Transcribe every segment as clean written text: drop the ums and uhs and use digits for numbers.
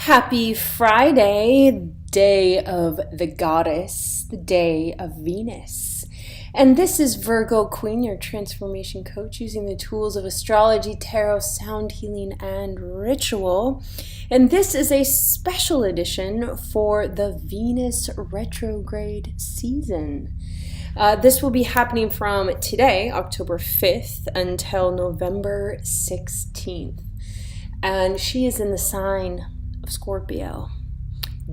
Happy Friday, day of the goddess, the day of Venus. And this is Virgo Queen, your transformation coach, using the tools of astrology, tarot, sound healing, and ritual. And this is a special edition for the Venus retrograde season. This will be happening from today, October 5th, until November 16th. And she is in the sign of Scorpio.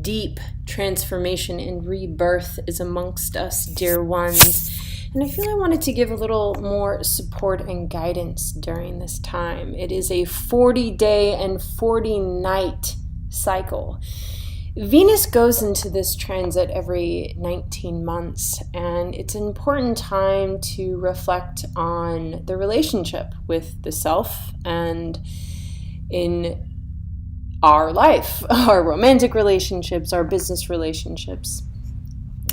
Deep transformation and rebirth is amongst us, dear ones. And I feel I wanted to give a little more support and guidance during this time. It is a 40-day and 40-night cycle. Venus goes into this transit every 19 months, and it's an important time to reflect on the relationship with the self and in our life, our romantic relationships, our business relationships.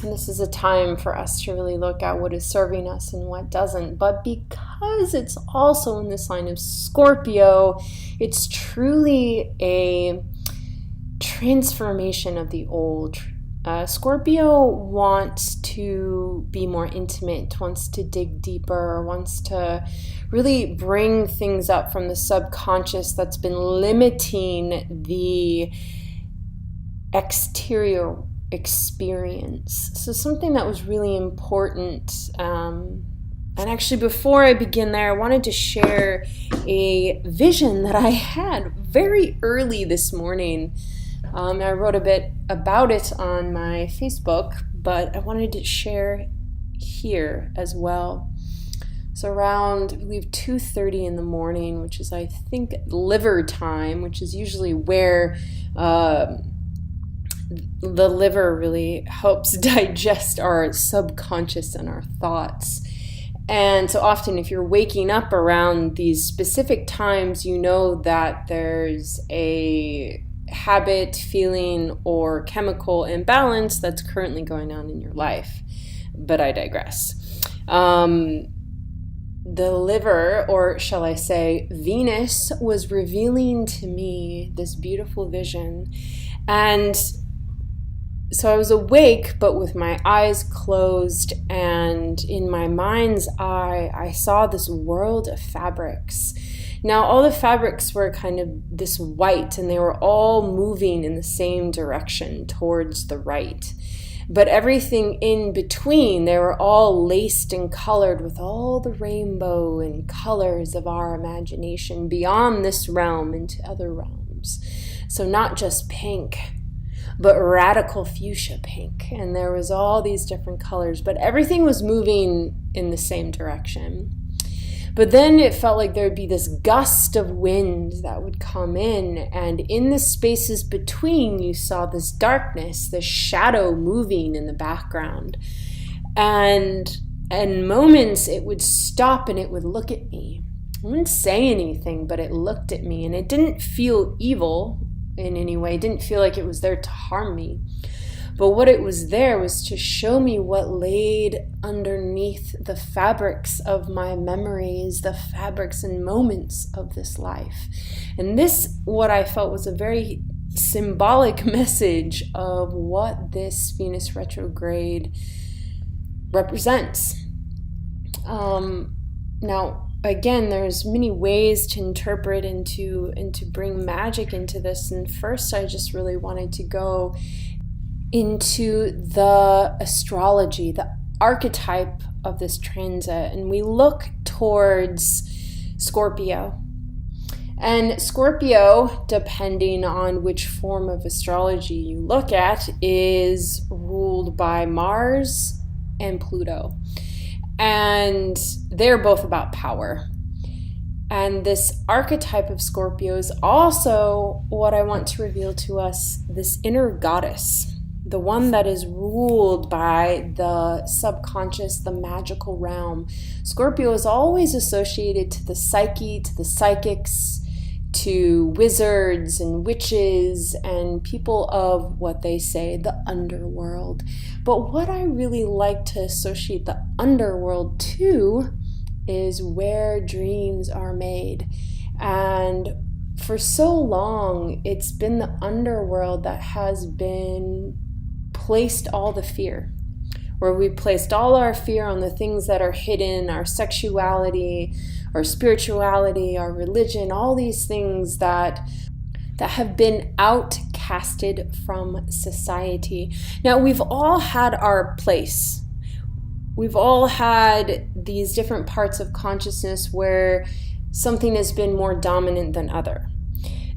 And this is a time for us to really look at what is serving us and what doesn't. But because it's also in the sign of Scorpio, it's truly a transformation of the old. Scorpio wants to be more intimate, wants to dig deeper, wants to really bring things up from the subconscious that's been limiting the exterior experience. So something that was really important. And actually, before I begin there, I wanted to share a vision that I had very early this morning. I wrote a bit about it on my Facebook, but I wanted to share here as well. So around, I believe, 2:30 in the morning, which is, I think, liver time, which is usually where the liver really helps digest our subconscious and our thoughts. And so often if you're waking up around these specific times, you know that there's a habit, feeling, or chemical imbalance that's currently going on in your life. But I digress. The liver, or shall I say Venus, was revealing to me this beautiful vision. And so I was awake, but with my eyes closed, and in my mind's eye, I saw this world of fabrics. Now, all the fabrics were kind of this white, and they were all moving in the same direction towards the right. But everything in between, they were all laced and colored with all the rainbow and colors of our imagination beyond this realm into other realms. So not just pink, but radical fuchsia pink. And there was all these different colors, but everything was moving in the same direction. But then it felt like there would be this gust of wind that would come in, and in the spaces between, you saw this darkness, this shadow moving in the background. And in moments, it would stop and it would look at me. I wouldn't say anything, but it looked at me, and it didn't feel evil in any way. It didn't feel like it was there to harm me. But what it was there was to show me what laid underneath the fabrics of my memories, the fabrics and moments of this life. And this, what I felt, was a very symbolic message of what this Venus retrograde represents. Now, again, there's many ways to interpret and to bring magic into this. And first, I just really wanted to go into the astrology, the archetype of this transit, and we look towards Scorpio. And Scorpio, depending on which form of astrology you look at, is ruled by Mars and Pluto. And they're both about power. And this archetype of Scorpio is also what I want to reveal to us, this inner goddess, the one that is ruled by the subconscious, the magical realm. Scorpio is always associated to the psyche, to the psychics, to wizards and witches and people of what they say, the underworld. But what I really like to associate the underworld to is where dreams are made. And for so long, it's been the underworld that has been placed all the fear, where we placed all our fear on the things that are hidden, our sexuality, our spirituality, our religion, all these things that have been outcasted from society. Now, we've all had our place. We've all had these different parts of consciousness where something has been more dominant than other.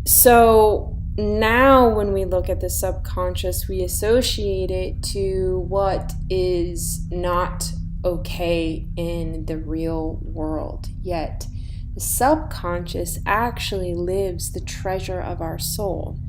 So now when we look at the subconscious, we associate it to what is not okay in the real world. Yet the subconscious actually lives the treasure of our soul.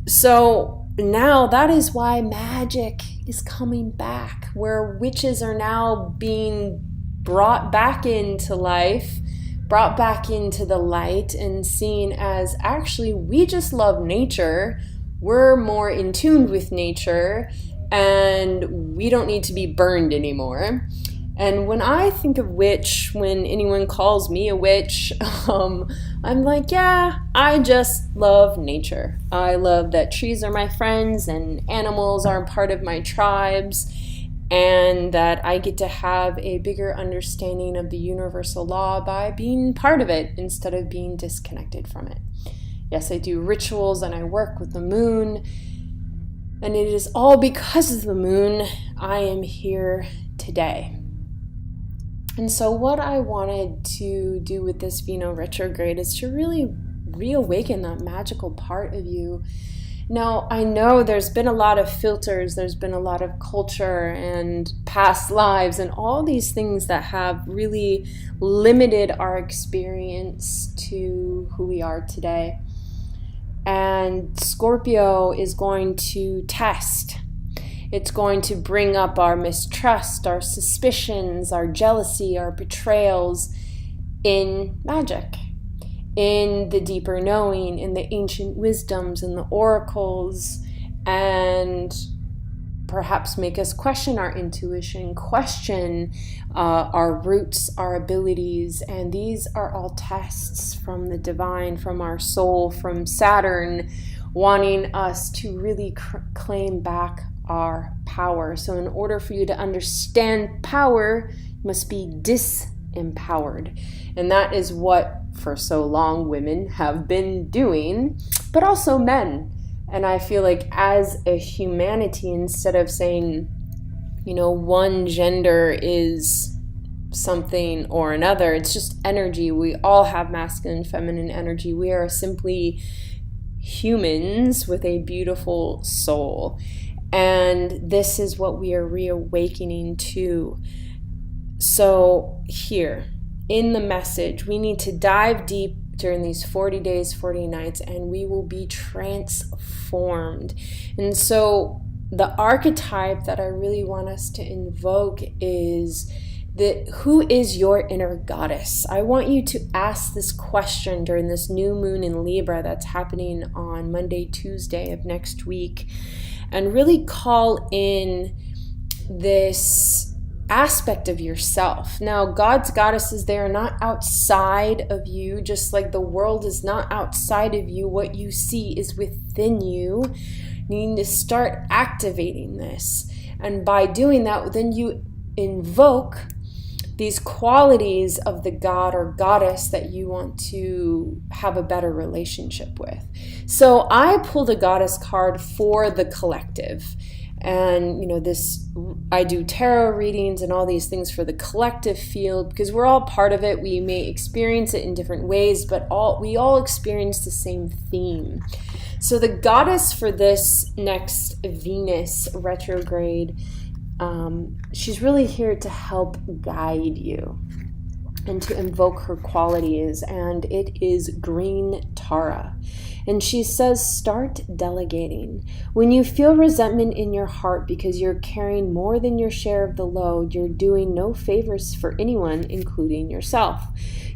So now that is why magic is coming back, where witches are now being brought back into life, brought back into the light, and seen as actually we just love nature. We're more in tune with nature and we don't need to be burned anymore. And when I think of witch, when anyone calls me a witch, I'm like, yeah, I just love nature. I love that trees are my friends and animals are part of my tribes, and that I get to have a bigger understanding of the universal law by being part of it instead of being disconnected from it. Yes, I do rituals and I work with the moon, and it is all because of the moon I am here today. And so what I wanted to do with this Venus retrograde is to really reawaken that magical part of you. Now, I know there's been a lot of filters, there's been a lot of culture and past lives and all these things that have really limited our experience to who we are today. And Scorpio is going to test. It's going to bring up our mistrust, our suspicions, our jealousy, our betrayals in magic, in the deeper knowing, in the ancient wisdoms and the oracles, and perhaps make us question our intuition, question our roots, our abilities. And these are all tests from the divine, from our soul, from Saturn, wanting us to really claim back our power. So in order for you to understand power, you must be disempowered. And that is what for so long women have been doing, but also men. And I feel like as a humanity, instead of saying, one gender is something or another, it's just energy. We all have masculine and feminine energy. We are simply humans with a beautiful soul. And this is what we are reawakening to. So here, in the message, we need to dive deep during these 40 days, 40 nights, and we will be transformed. And so the archetype that I really want us to invoke is who is your inner goddess? I want you to ask this question during this new moon in Libra that's happening on Monday, Tuesday of next week, and really call in this aspect of yourself. Now, God's goddesses, they are not outside of you, just like the world is not outside of you. What you see is within you. You need to start activating this. And by doing that, then you invoke these qualities of the god or goddess that you want to have a better relationship with. So I pulled a goddess card for the collective. And, I do tarot readings and all these things for the collective field because we're all part of it. We may experience it in different ways, but we all experience the same theme. So the goddess for this next Venus retrograde, she's really here to help guide you and to invoke her qualities, and it is Green Tara. And she says, start delegating. When you feel resentment in your heart because you're carrying more than your share of the load, you're doing no favors for anyone, including yourself.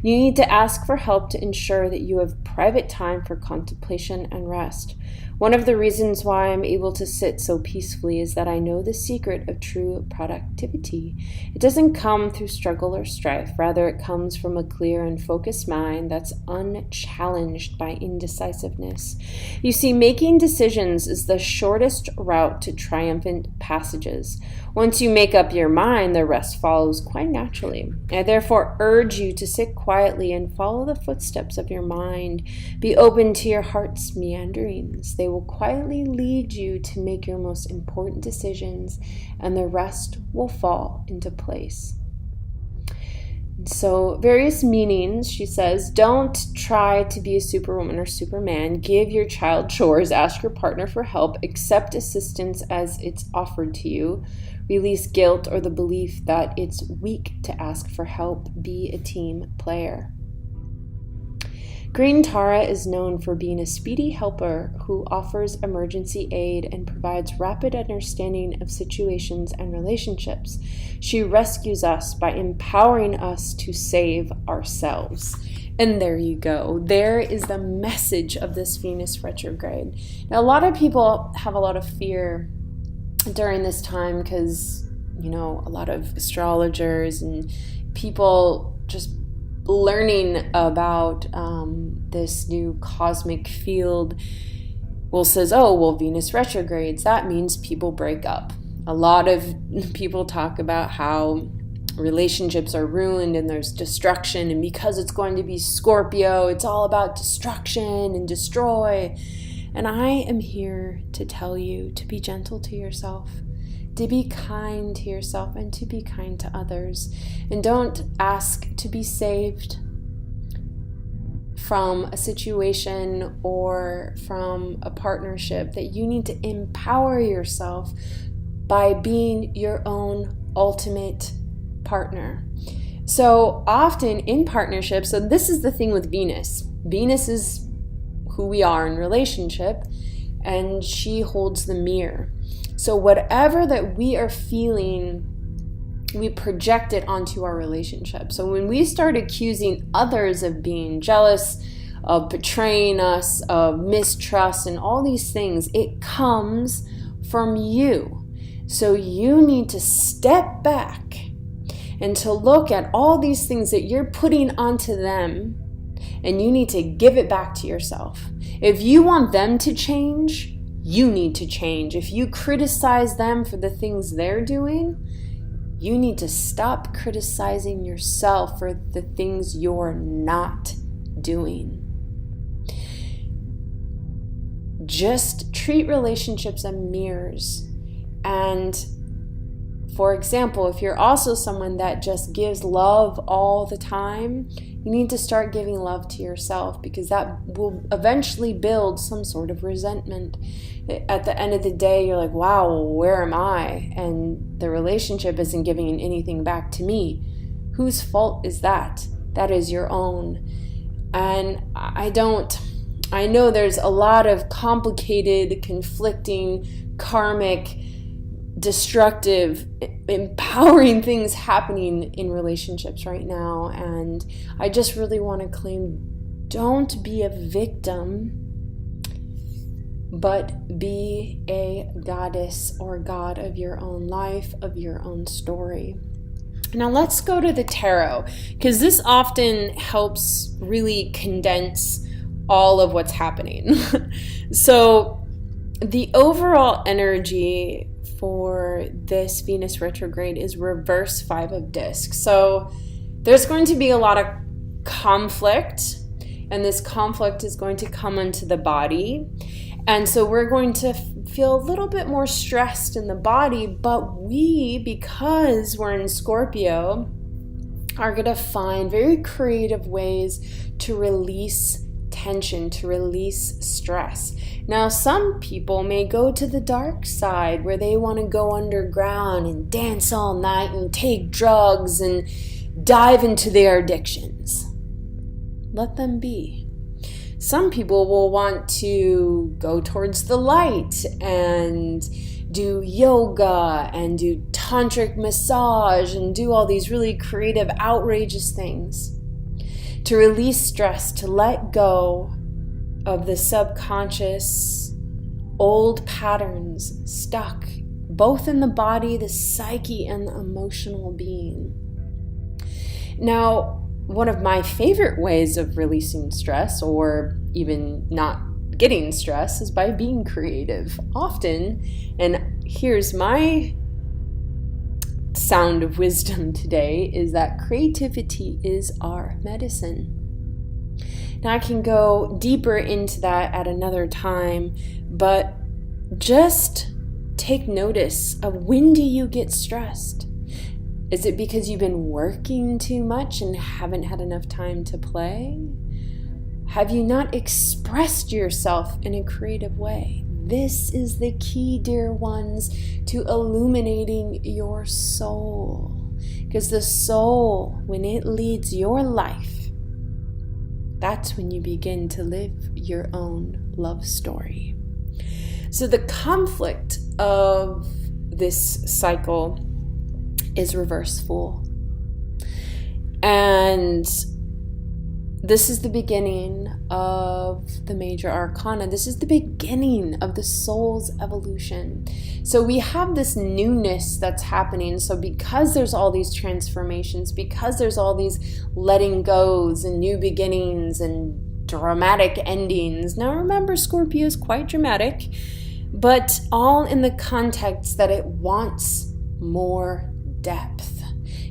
You need to ask for help to ensure that you have private time for contemplation and rest. One of the reasons why I'm able to sit so peacefully is that I know the secret of true productivity. It doesn't come through struggle or strife. Rather, it comes from a clear and focused mind that's unchallenged by indecisiveness. You see, making decisions is the shortest route to triumphant passages. Once you make up your mind, the rest follows quite naturally. I therefore urge you to sit quietly and follow the footsteps of your mind. Be open to your heart's meanderings. They will quietly lead you to make your most important decisions, and the rest will fall into place. So, various meanings, she says. Don't try to be a superwoman or superman. Give your child chores. Ask your partner for help. Accept assistance as it's offered to you. Release guilt or the belief that it's weak to ask for help. Be a team player. Green Tara is known for being a speedy helper who offers emergency aid and provides rapid understanding of situations and relationships. She rescues us by empowering us to save ourselves. And there you go. There is the message of this Venus retrograde. Now, a lot of people have a lot of fear during this time because, a lot of astrologers and people just learning about this new cosmic field says, Venus retrogrades, that means people break up. A lot of people talk about how relationships are ruined and there's destruction, and because it's going to be Scorpio, it's all about destruction and destroy. And I am here to tell you to be gentle to yourself, to be kind to yourself, and to be kind to others. And don't ask to be saved from a situation or from a partnership. That you need to empower yourself by being your own ultimate partner. So often in partnerships, so this is the thing with Venus. Venus is who we are in relationship, and she holds the mirror. So whatever that we are feeling, we project it onto our relationship. So when we start accusing others of being jealous, of betraying us, of mistrust, and all these things, it comes from you. So you need to step back and to look at all these things that you're putting onto them, and you need to give it back to yourself. If you want them to change, you need to change. If you criticize them for the things they're doing, you need to stop criticizing yourself for the things you're not doing. Just treat relationships as mirrors. And for example, if you're also someone that just gives love all the time, you need to start giving love to yourself, because that will eventually build some sort of resentment. At the end of the day, you're like, wow, where am I? And the relationship isn't giving anything back to me. Whose fault is that? That is your own. And I know there's a lot of complicated, conflicting, karmic, destructive, empowering things happening in relationships right now. And I just really want to claim, don't be a victim, but be a goddess or god of your own life, of your own story. Now let's go to the tarot, because this often helps really condense all of what's happening. So the overall energy for this Venus retrograde is reverse 5 of discs. So there's going to be a lot of conflict, and this conflict is going to come into the body. And so we're going to feel a little bit more stressed in the body, but we, because we're in Scorpio, are going to find very creative ways to release tension, to release stress. Now, some people may go to the dark side where they want to go underground and dance all night and take drugs and dive into their addictions. Let them be. Some people will want to go towards the light and do yoga and do tantric massage and do all these really creative, outrageous things to release stress, to let go of the subconscious old patterns stuck, both in the body, the psyche, and the emotional being. Now, one of my favorite ways of releasing stress, or even not getting stress, is by being creative. Often, and here's my sound of wisdom today, is that creativity is our medicine. Now, I can go deeper into that at another time, but just take notice of, when do you get stressed? Is it because you've been working too much and haven't had enough time to play? Have you not expressed yourself in a creative way? This is the key, dear ones, to illuminating your soul. Because the soul, when it leads your life, that's when you begin to live your own love story. So the conflict of this cycle is reverse Fool. And this is the beginning of the major arcana. This is the beginning of the soul's evolution. So we have this newness that's happening. So because there's all these transformations, because there's all these letting goes and new beginnings and dramatic endings. Now remember, Scorpio is quite dramatic, but all in the context that it wants more depth.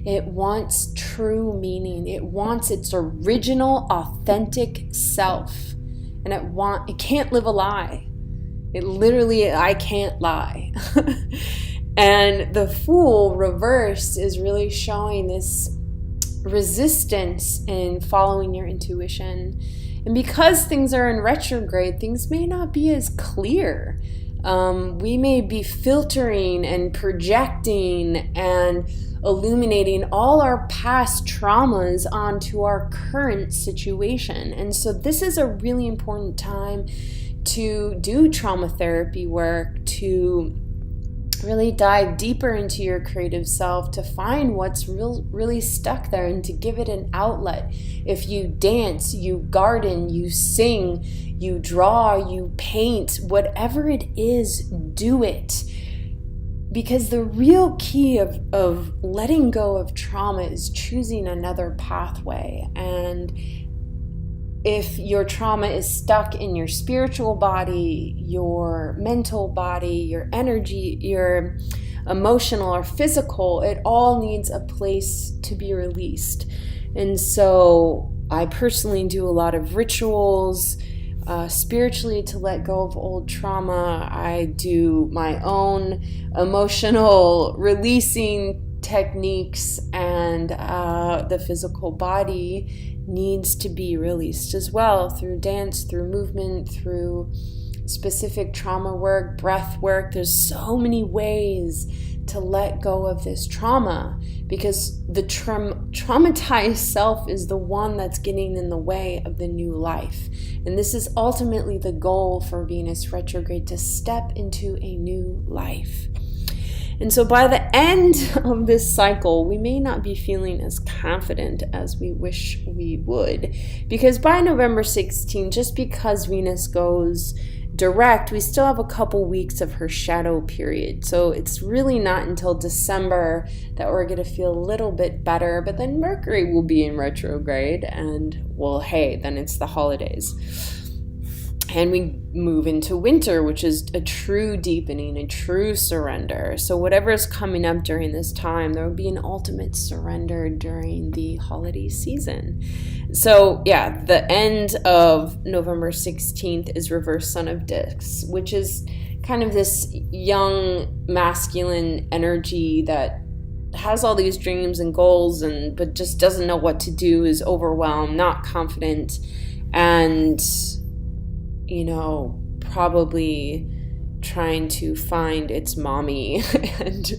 It wants true meaning. It wants its original, authentic self. And it can't live a lie. It literally, I can't lie. And the Fool reverse is really showing this resistance in following your intuition. And because things are in retrograde, things may not be as clear. We may be filtering and projecting and illuminating all our past traumas onto our current situation. And so this is a really important time to do trauma therapy work, to really dive deeper into your creative self, to find what's really stuck there and to give it an outlet. If you dance, you garden, you sing, you draw, you paint, whatever it is, do it. Because the real key of letting go of trauma is choosing another pathway. And if your trauma is stuck in your spiritual body, your mental body, your energy, your emotional or physical, it all needs a place to be released. And so I personally do a lot of rituals spiritually to let go of old trauma. I do my own emotional releasing techniques, and the physical body needs to be released as well, through dance, through movement, through specific trauma work, breath work. There's so many ways to let go of this trauma, because the traumatized self is the one that's getting in the way of the new life. And this is ultimately the goal for Venus retrograde, to step into a new life. And so by the end of this cycle, we may not be feeling as confident as we wish we would, because by November 16, just because Venus goes direct, we still have a couple weeks of her shadow period. So it's really not until December that we're going to feel a little bit better. But then Mercury will be in retrograde, and well, hey, then it's the holidays. And we move into winter, which is a true deepening, a true surrender. So whatever is coming up during this time, there will be an ultimate surrender during the holiday season. So yeah, the end of November 16th is reverse Son of Discs, which is kind of this young masculine energy that has all these dreams and goals, but just doesn't know what to do, is overwhelmed, not confident, and probably trying to find its mommy and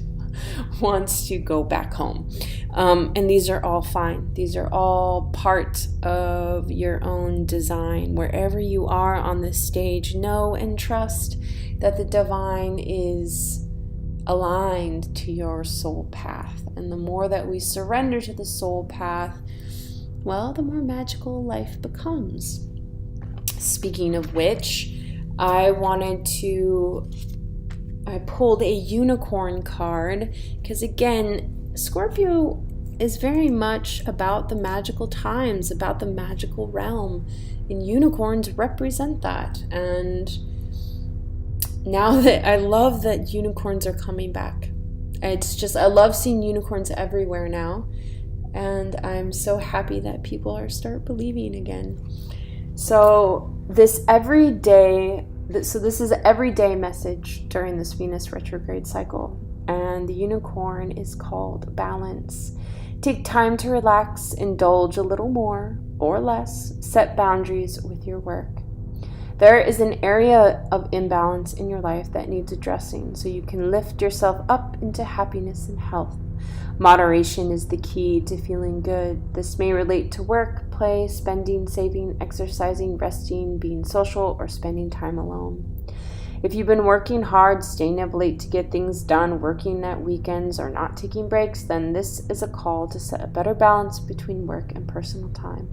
wants to go back home. And these are all fine. These are all part of your own design. Wherever you are on this stage, know and trust that the divine is aligned to your soul path. And the more that we surrender to the soul path, well, the more magical life becomes. Speaking of which, I pulled a unicorn card because, again, Scorpio is very much about the magical times, about the magical realm, and unicorns represent that. And now that I love that unicorns are coming back. I love seeing unicorns everywhere now, and I'm so happy that people start believing again. So this is an everyday message during this Venus retrograde cycle, and the unicorn is called balance. Take time to relax, indulge a little more or less, set boundaries with your work. There is an area of imbalance in your life that needs addressing so you can lift yourself up into happiness and health. Moderation is the key to feeling good. This may relate to work, play, spending, saving, exercising, resting, being social, or spending time alone. If you've been working hard, staying up late to get things done, working at weekends, or not taking breaks, then this is a call to set a better balance between work and personal time.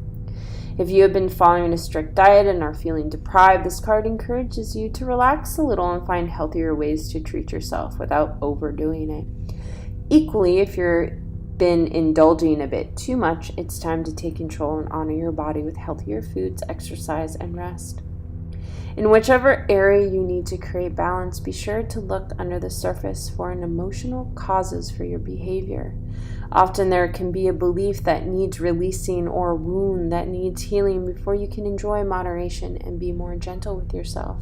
If you have been following a strict diet and are feeling deprived, this card encourages you to relax a little and find healthier ways to treat yourself without overdoing it. Equally, if you've been indulging a bit too much, it's time to take control and honor your body with healthier foods, exercise, and rest. In whichever area you need to create balance, be sure to look under the surface for an emotional causes for your behavior. Often there can be a belief that needs releasing or a wound that needs healing before you can enjoy moderation and be more gentle with yourself.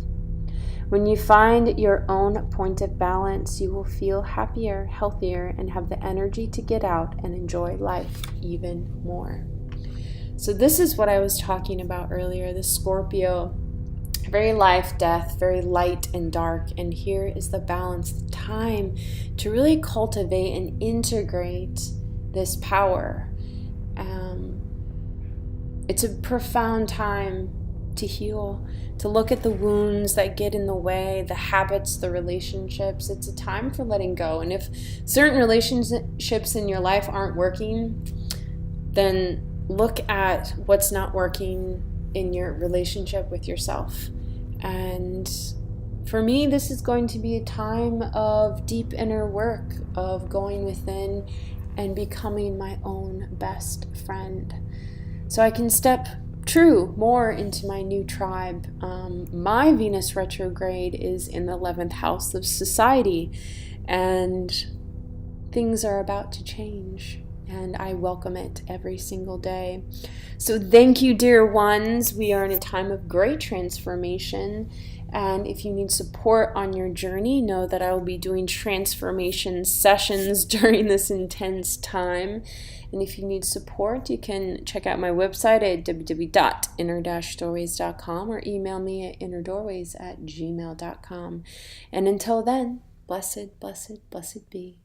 When you find your own point of balance, you will feel happier, healthier, and have the energy to get out and enjoy life even more. So this is what I was talking about earlier, the Scorpio. Very life, death, very light and dark. And here is the balance, the time to really cultivate and integrate this power. It's a profound time to heal, to look at the wounds that get in the way, the habits, the relationships. It's a time for letting go. And if certain relationships in your life aren't working, then look at what's not working in your relationship with yourself. And for me, this is going to be a time of deep inner work, of going within and becoming my own best friend, so I can step more into my new tribe. My Venus retrograde is in the 11th house of society, and things are about to change. And I welcome it every single day. So thank you, dear ones. We are in a time of great transformation. And if you need support on your journey, know that I will be doing transformation sessions during this intense time. And if you need support, you can check out my website at www.inner-doorways.com or email me at innerdoorways@gmail.com. And until then, blessed, blessed, blessed be.